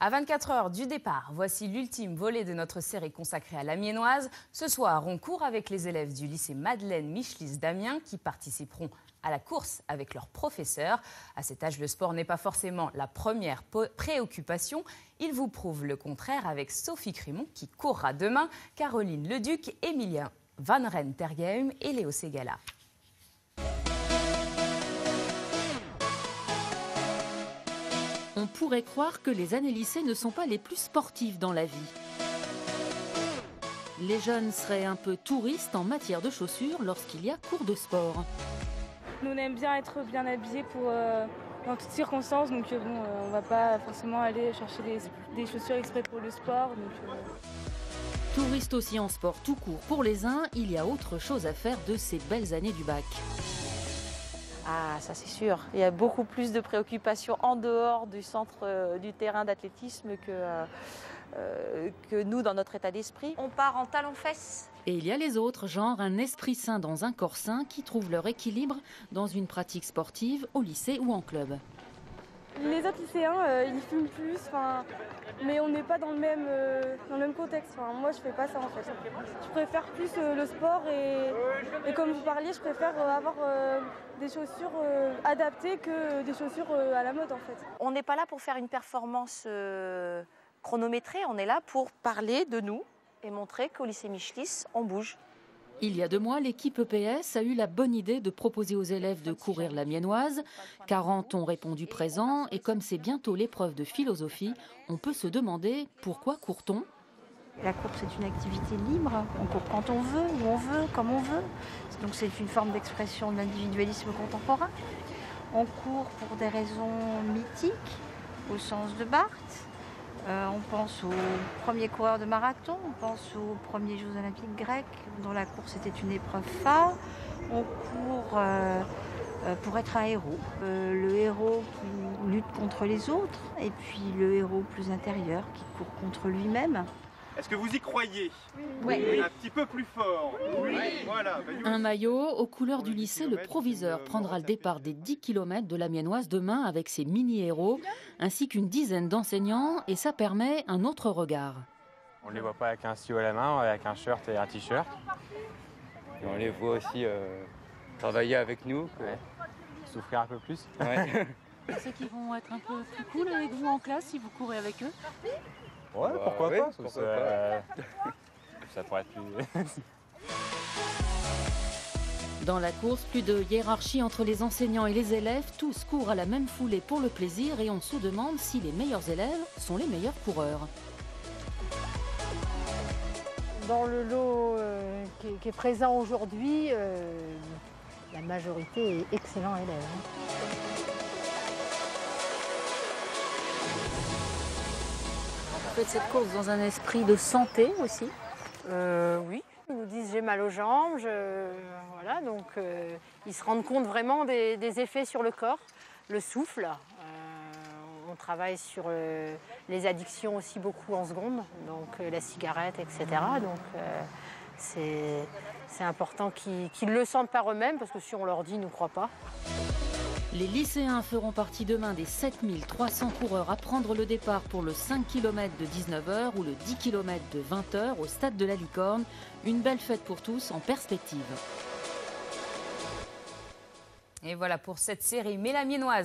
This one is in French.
À 24 heures du départ, voici l'ultime volet de notre série consacrée à l'Amiénoise. Ce soir, on court avec les élèves du lycée Madeleine Michelis d'Amiens qui participeront à la course avec leurs professeurs. À cet âge, le sport n'est pas forcément la première préoccupation. Ils vous prouvent le contraire avec Sophie Crimon qui courra demain, Caroline Leduc, Emilien Van Rijn-Terghem et Léo Segala. On pourrait croire que les années lycée ne sont pas les plus sportives dans la vie. Les jeunes seraient un peu touristes en matière de chaussures lorsqu'il y a cours de sport. Nous, on aime bien être bien habillés dans toutes circonstances, donc on ne va pas forcément aller chercher des chaussures exprès pour le sport. Touristes aussi en sport tout court pour les uns, il y a autre chose à faire de ces belles années du bac. Ah, ça c'est sûr. Il y a beaucoup plus de préoccupations en dehors du centre du terrain d'athlétisme que nous dans notre état d'esprit. On part en talons-fesses. Et il y a les autres, genre un esprit sain dans un corps sain, qui trouvent leur équilibre dans une pratique sportive au lycée ou en club. Les autres lycéens, ils fument plus, mais on n'est pas dans le même contexte. Moi, je fais pas ça en fait. Je préfère plus le sport et comme vous parliez, je préfère avoir des chaussures adaptées que des chaussures à la mode en fait. On n'est pas là pour faire une performance chronométrée, on est là pour parler de nous et montrer qu'au lycée Michelis, on bouge. Il y a 2 mois, l'équipe EPS a eu la bonne idée de proposer aux élèves de courir l'Amiénoise. 40 ont répondu présent et comme c'est bientôt l'épreuve de philosophie, on peut se demander pourquoi court-on ? La course est une activité libre, on court quand on veut, où on veut, comme on veut. Donc c'est une forme d'expression de l'individualisme contemporain. On court pour des raisons mythiques, au sens de Barthes. On pense aux premiers coureurs de marathon, on pense aux premiers Jeux olympiques grecs, dont la course était une épreuve phare. On court pour être un héros. Le héros qui lutte contre les autres, et puis le héros plus intérieur qui court contre lui-même. Est-ce que vous y croyez ? Oui. Un petit peu plus fort. Oui. Voilà. Un maillot aux couleurs du lycée, le proviseur prendra le départ des 10 km de l'Amiénoise demain avec ses mini-héros, ainsi qu'une dizaine d'enseignants, et ça permet un autre regard. On ne les voit pas avec un stylo à la main, avec un shirt et un t-shirt. Et on les voit aussi travailler avec nous. Ouais. Souffrir un peu plus. Ouais. C'est qu'ils vont être un peu plus cool avec vous en classe si vous courez avec eux ? Ouais, pourquoi ouais, pas, pourquoi pas. Ça pourrait être plus... Dans la course, plus de hiérarchie entre les enseignants et les élèves, tous courent à la même foulée pour le plaisir et on se demande si les meilleurs élèves sont les meilleurs coureurs. Dans le lot qui est présent aujourd'hui, la majorité est excellent élève. Vous faites cette course dans un esprit de santé aussi ? Oui, ils nous disent j'ai mal aux jambes, voilà, donc ils se rendent compte vraiment des effets sur le corps, le souffle. On travaille sur les addictions aussi beaucoup en seconde, donc la cigarette, etc. Donc c'est important qu'ils le sentent par eux-mêmes, parce que si on leur dit, ils ne nous croient pas. Les lycéens feront partie demain des 7300 coureurs à prendre le départ pour le 5 km de 19h ou le 10 km de 20h au stade de la Licorne. Une belle fête pour tous en perspective. Et voilà pour cette série Mais l'Amiénoise.